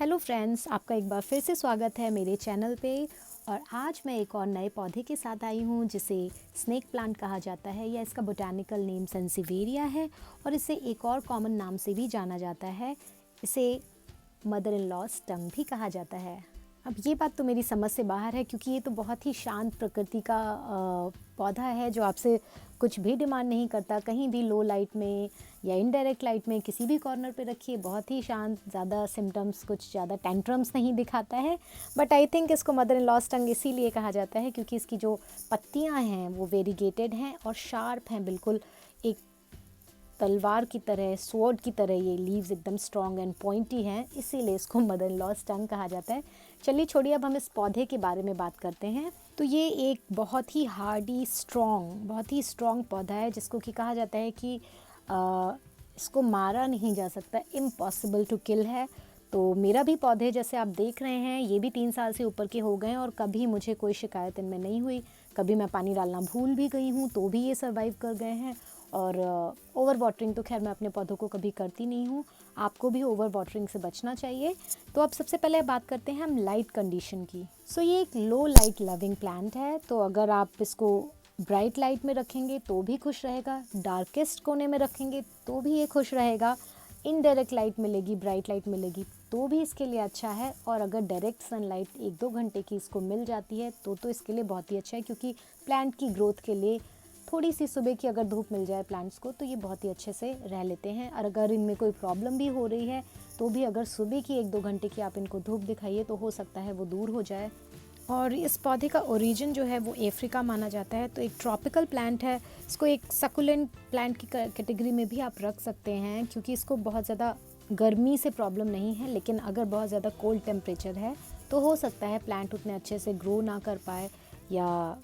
Hello friends, आपका एक बार फिर से स्वागत है मेरे चैनल पे। और आज मैं एक और नए पौधे के साथ आई हूँ जिसे स्नेक प्लांट कहा जाता है या इसका बोटैनिकल नेम सेंसिवेरिया है और इसे एक और कॉमन नाम से भी जाना जाता है। इसे मदर इन लॉ स्टंग भी कहा जाता है। अब ये बात तो मेरी समझ से बाहर है क्योंकि ये तो बहुत ही शांत प्रकृति का पौधा है जो आपसे कुछ भी डिमांड नहीं करता। कहीं भी लो लाइट में या इनडायरेक्ट लाइट में किसी भी कॉर्नर पे रखिए, बहुत ही शांत, ज़्यादा सिम्टम्स, कुछ ज़्यादा टेंट्रम्स नहीं दिखाता है। बट आई थिंक इसको मदर इन लॉ स्टंग इसीलिए कहा जाता है क्योंकि इसकी जो पत्तियां हैं वो वेरीगेटेड हैं और शार्प हैं, बिल्कुल एक तलवार की तरह, स्वॉर्ड की तरह। ये लीव्स एकदम स्ट्रॉन्ग एंड पॉइंटी हैं, इसीलिए इसको मदर इन लॉ स्टंग कहा जाता है। चलिए छोड़िए, अब हम इस पौधे के बारे में बात करते हैं। तो ये एक बहुत ही हार्डी, बहुत ही स्ट्रॉन्ग पौधा है जिसको कि कहा जाता है कि इसको मारा नहीं जा सकता, इम्पॉसिबल टू किल है। तो मेरा भी पौधे जैसे आप देख रहे हैं ये भी 3 साल से ऊपर के हो गए हैं और कभी मुझे कोई शिकायत इनमें नहीं हुई। कभी मैं पानी डालना भूल भी गई हूँ तो भी ये सर्वाइव कर गए हैं। और ओवर वाटरिंग तो खैर मैं अपने पौधों को कभी करती नहीं हूँ। आपको भी ओवर वाटरिंग से बचना चाहिए। तो अब सबसे पहले बात करते हैं हम लाइट कंडीशन की। सो ये एक लो लाइट लविंग प्लांट है, तो अगर आप इसको ब्राइट लाइट में रखेंगे तो भी खुश रहेगा, डार्केस्ट कोने में रखेंगे तो भी ये खुश रहेगा, इनडायरेक्ट लाइट मिलेगी, ब्राइट लाइट मिलेगी तो भी इसके लिए अच्छा है। और अगर डायरेक्ट सनलाइट 1-2 घंटे की इसको मिल जाती है तो इसके लिए बहुत ही अच्छा है क्योंकि प्लांट की ग्रोथ के लिए थोड़ी सी सुबह की अगर धूप मिल जाए प्लांट्स को तो ये बहुत ही अच्छे से रह लेते हैं। और अगर इनमें कोई प्रॉब्लम भी हो रही है तो भी अगर सुबह की 1-2 घंटे की आप इनको धूप दिखाइए तो हो सकता है वो दूर हो जाए। और इस पौधे का ओरिजिन जो है वो अफ्रीका माना जाता है, तो एक ट्रॉपिकल प्लांट है। इसको एक सकुलेंट प्लांट की कैटेगरी में भी आप रख सकते हैं क्योंकि इसको बहुत ज़्यादा गर्मी से प्रॉब्लम नहीं है। लेकिन अगर बहुत ज़्यादा कोल्ड टेम्परेचर है तो हो सकता है प्लांट उतने अच्छे से ग्रो ना कर पाए या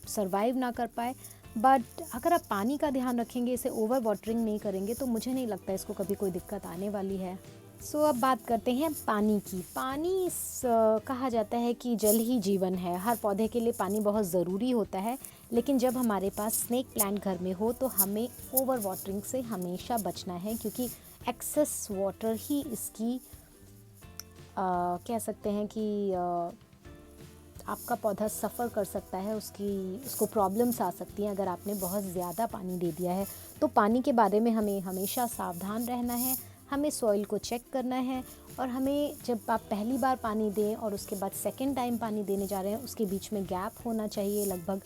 सरवाइव ना कर पाए। बट अगर आप पानी का ध्यान रखेंगे, इसे ओवर वाटरिंग नहीं करेंगे तो मुझे नहीं लगता इसको कभी कोई दिक्कत आने वाली है। अब बात करते हैं पानी की। कहा जाता है कि जल ही जीवन है। हर पौधे के लिए पानी बहुत ज़रूरी होता है, लेकिन जब हमारे पास स्नेक प्लांट घर में हो तो हमें ओवर वाटरिंग से हमेशा बचना है क्योंकि एक्सेस वाटर ही इसकी कह सकते हैं कि आपका पौधा सफ़र कर सकता है, उसको प्रॉब्लम्स आ सकती हैं अगर आपने बहुत ज़्यादा पानी दे दिया है। तो पानी के बारे में हमें हमेशा सावधान रहना है, हमें सॉइल को चेक करना है और हमें जब आप पहली बार पानी दें और उसके बाद सेकंड टाइम पानी देने जा रहे हैं उसके बीच में गैप होना चाहिए लगभग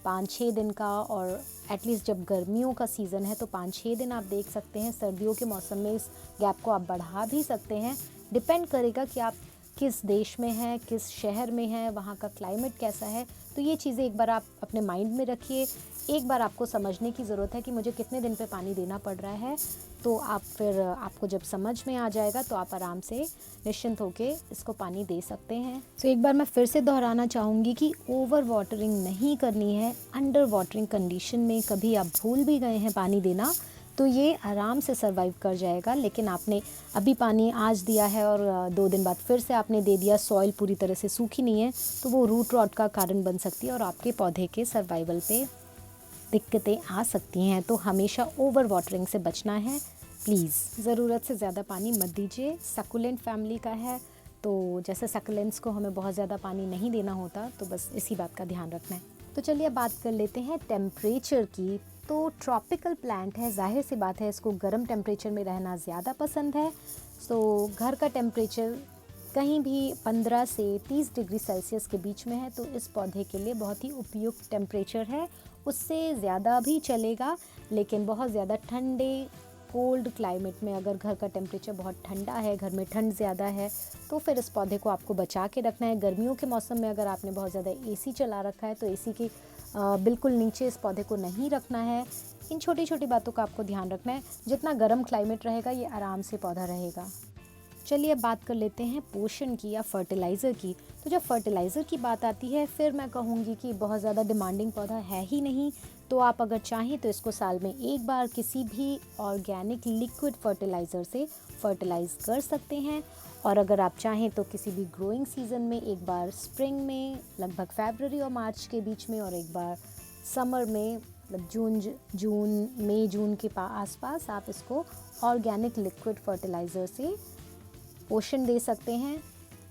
5-6 दिन का। और एटलीस्ट जब गर्मियों का सीज़न है तो 5-6 दिन आप देख सकते हैं। सर्दियों के मौसम में इस गैप को आप बढ़ा भी सकते हैं, डिपेंड करेगा कि आप किस देश में हैं, किस शहर में हैं, वहाँ का क्लाइमेट कैसा है। तो ये चीज़ें एक बार आप अपने माइंड में रखिए। एक बार आपको समझने की ज़रूरत है कि मुझे कितने दिन पे पानी देना पड़ रहा है, तो आपको जब समझ में आ जाएगा तो आप आराम से निश्चिंत होके इसको पानी दे सकते हैं। एक बार मैं फिर से दोहराना चाहूँगी कि ओवर वाटरिंग नहीं करनी है। अंडर वाटरिंग कंडीशन में कभी आप भूल भी गए हैं पानी देना तो ये आराम से सर्वाइव कर जाएगा। लेकिन आपने अभी पानी आज दिया है और 2 दिन बाद फिर से आपने दे दिया, सॉइल पूरी तरह से सूखी नहीं है तो वो रूट रॉट का कारण बन सकती है और आपके पौधे के सर्वाइवल पे दिक्कतें आ सकती हैं। तो हमेशा ओवर वाटरिंग से बचना है प्लीज़। ज़रूरत से ज़्यादा पानी मत दीजिए। सकुलेंट फैमिली का है तो जैसे सकुलेंट्स को हमें बहुत ज़्यादा पानी नहीं देना होता, तो बस इसी बात का ध्यान रखना है। तो चलिए अब बात कर लेते हैं टेम्परेचर की। तो ट्रॉपिकल प्लांट है, जाहिर सी बात है इसको गर्म टेम्परेचर में रहना ज़्यादा पसंद है। घर का टेम्परेचर कहीं भी 15 से 30 डिग्री सेल्सियस के बीच में है तो इस पौधे के लिए बहुत ही उपयुक्त टेम्परेचर है। उससे ज़्यादा भी चलेगा, लेकिन बहुत ज़्यादा ठंडे कोल्ड क्लाइमेट में अगर घर का टेम्परेचर बहुत ठंडा है, घर में ठंड ज़्यादा है, तो फिर इस पौधे को आपको बचा के रखना है। गर्मियों के मौसम में अगर आपने बहुत ज़्यादा एसी चला रखा है तो एसी के बिल्कुल नीचे इस पौधे को नहीं रखना है। इन छोटी छोटी बातों का आपको ध्यान रखना है। जितना गर्म क्लाइमेट रहेगा ये आराम से पौधा रहेगा। चलिए अब बात कर लेते हैं पोषण की या फर्टिलाइज़र की। तो जब फर्टिलाइज़र की बात आती है फिर मैं कहूँगी कि बहुत ज़्यादा डिमांडिंग पौधा है ही नहीं। तो आप अगर चाहें तो इसको साल में एक बार किसी भी ऑर्गेनिक लिक्विड फर्टिलाइज़र से फर्टिलाइज़ कर सकते हैं। और अगर आप चाहें तो किसी भी ग्रोइंग सीज़न में एक बार स्प्रिंग में लगभग फरवरी और मार्च के बीच में और एक बार समर में मई जून के आसपास आप इसको ऑर्गेनिक लिक्विड फर्टिलाइज़र से पोषण दे सकते हैं।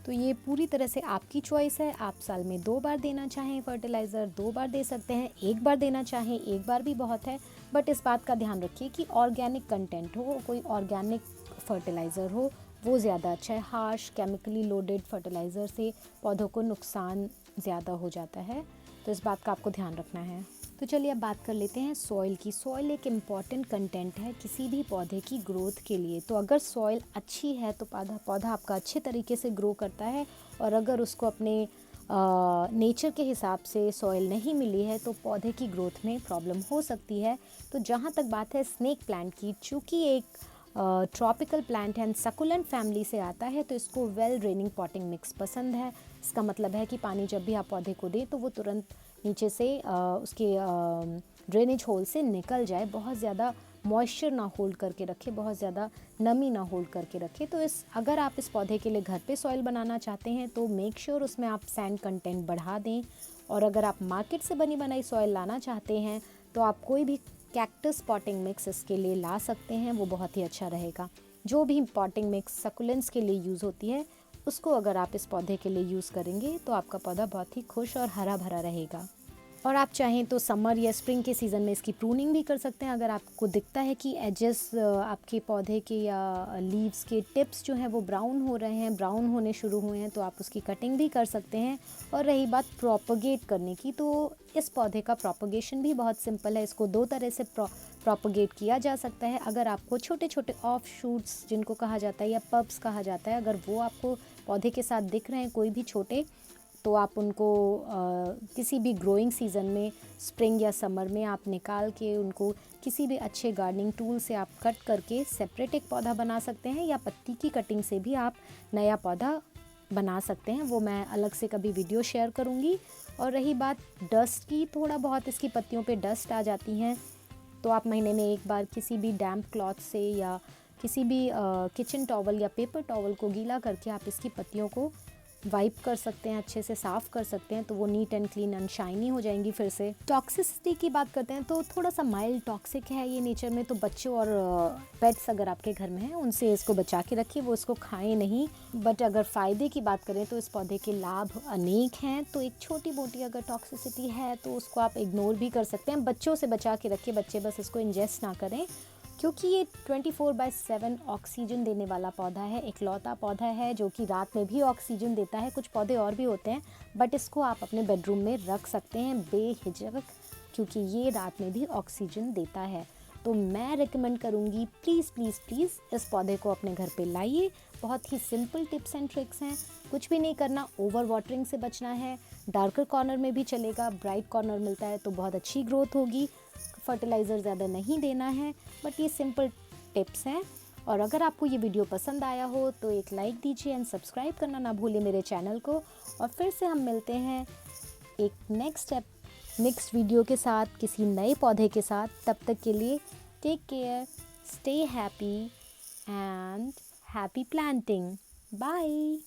तो ये पूरी तरह से आपकी चॉइस है। आप साल में 2 बार देना चाहें फर्टिलाइज़र 2 बार दे सकते हैं, 1 बार देना चाहें 1 बार भी बहुत है। बट इस बात का ध्यान रखिए कि ऑर्गेनिक कंटेंट हो, कोई ऑर्गेनिक फर्टिलाइज़र हो, वो ज़्यादा अच्छा है। हार्श केमिकली लोडेड फर्टिलाइज़र से पौधों को नुकसान ज़्यादा हो जाता है, तो इस बात का आपको ध्यान रखना है। तो चलिए अब बात कर लेते हैं सॉइल की। सॉइल एक इम्पॉर्टेंट कंटेंट है किसी भी पौधे की ग्रोथ के लिए। तो अगर सॉइल अच्छी है तो पौधा आपका अच्छे तरीके से ग्रो करता है, और अगर उसको अपने नेचर के हिसाब से सॉइल नहीं मिली है तो पौधे की ग्रोथ में प्रॉब्लम हो सकती है। तो जहाँ तक बात है स्नेक प्लांट की, चूँकि एक tropical plant and succulent family से आता है, तो इसको वेल ड्रेनिंग पॉटिंग मिक्स पसंद है। इसका मतलब है कि पानी जब भी आप पौधे को दें तो वो तुरंत नीचे से उसके ड्रेनेज होल से निकल जाए, बहुत ज़्यादा मॉइस्चर ना होल्ड करके रखे, बहुत ज़्यादा नमी ना होल्ड करके रखे। तो अगर आप इस पौधे के लिए घर पे सॉइल बनाना चाहते हैं तो मेक श्योर उसमें आप सैंड कंटेंट बढ़ा दें। और अगर आप मार्केट से बनी बनाई सॉइल लाना चाहते हैं तो आप कोई भी कैक्टस पॉटिंग मिक्स इसके लिए ला सकते हैं, वो बहुत ही अच्छा रहेगा। जो भी पॉटिंग मिक्स सकुलेंट्स के लिए यूज़ होती है उसको अगर आप इस पौधे के लिए यूज़ करेंगे तो आपका पौधा बहुत ही खुश और हरा भरा रहेगा। और आप चाहें तो समर या स्प्रिंग के सीज़न में इसकी प्रूनिंग भी कर सकते हैं। अगर आपको दिखता है कि एजेस आपके पौधे के या लीव्स के टिप्स जो हैं वो ब्राउन हो रहे हैं, ब्राउन होने शुरू हुए हैं, तो आप उसकी कटिंग भी कर सकते हैं। और रही बात प्रोपगेट करने की, तो इस पौधे का प्रोपगेशन भी बहुत सिंपल है। इसको 2 तरह से प्रोपगेट किया जा सकता है। अगर आपको छोटे छोटे ऑफ शूट्स जिनको कहा जाता है या पब्स कहा जाता है, अगर वो आपको पौधे के साथ दिख रहे हैं कोई भी छोटे, तो आप उनको किसी भी ग्रोइंग सीज़न में स्प्रिंग या समर में आप निकाल के उनको किसी भी अच्छे गार्डनिंग टूल से आप कट करके सेपरेट एक पौधा बना सकते हैं, या पत्ती की कटिंग से भी आप नया पौधा बना सकते हैं। वो मैं अलग से कभी वीडियो शेयर करूँगी। और रही बात डस्ट की, थोड़ा बहुत इसकी पत्तियों पे डस्ट आ जाती हैं, तो आप महीने में 1 बार किसी भी डैम्प क्लॉथ से या किसी भी किचन टॉवल या पेपर टॉवल को गीला करके आप इसकी पत्तियों को वाइप कर सकते हैं, अच्छे से साफ़ कर सकते हैं, तो वो neat and clean and shiny हो जाएंगी फिर से। टॉक्सिसिटी की बात करते हैं तो थोड़ा सा माइल्ड टॉक्सिक है ये नेचर में, तो बच्चों और पेट्स अगर आपके घर में हैं उनसे इसको बचा के रखिए, वो इसको खाएं नहीं। बट अगर फ़ायदे की बात करें तो इस पौधे के लाभ अनेक हैं। तो एक छोटी मोटी अगर टॉक्सिसिटी है तो उसको आप इग्नोर भी कर सकते हैं। बच्चों से बचा के रखिए, बच्चे बस इसको इंजेस्ट ना करें, क्योंकि ये 24/7 ऑक्सीजन देने वाला पौधा है, इकलौता पौधा है जो कि रात में भी ऑक्सीजन देता है। कुछ पौधे और भी होते हैं, बट इसको आप अपने बेडरूम में रख सकते हैं बेहिचक, क्योंकि ये रात में भी ऑक्सीजन देता है। तो मैं रिकमेंड करूँगी प्लीज़ प्लीज़ प्लीज़ इस पौधे को अपने घर पे लाइए। बहुत ही सिंपल टिप्स एंड ट्रिक्स हैं, कुछ भी नहीं करना, ओवर वाटरिंग से बचना है। डार्कर कॉर्नर में भी चलेगा, ब्राइट कॉर्नर मिलता है तो बहुत अच्छी ग्रोथ होगी। फर्टिलाइज़र ज़्यादा नहीं देना है, बट ये सिंपल टिप्स हैं। और अगर आपको ये वीडियो पसंद आया हो तो एक लाइक दीजिए एंड सब्सक्राइब करना ना भूलिए मेरे चैनल को। और फिर से हम मिलते हैं एक नेक्स्ट वीडियो के साथ, किसी नए पौधे के साथ। तब तक के लिए take care, stay happy and happy planting. Bye.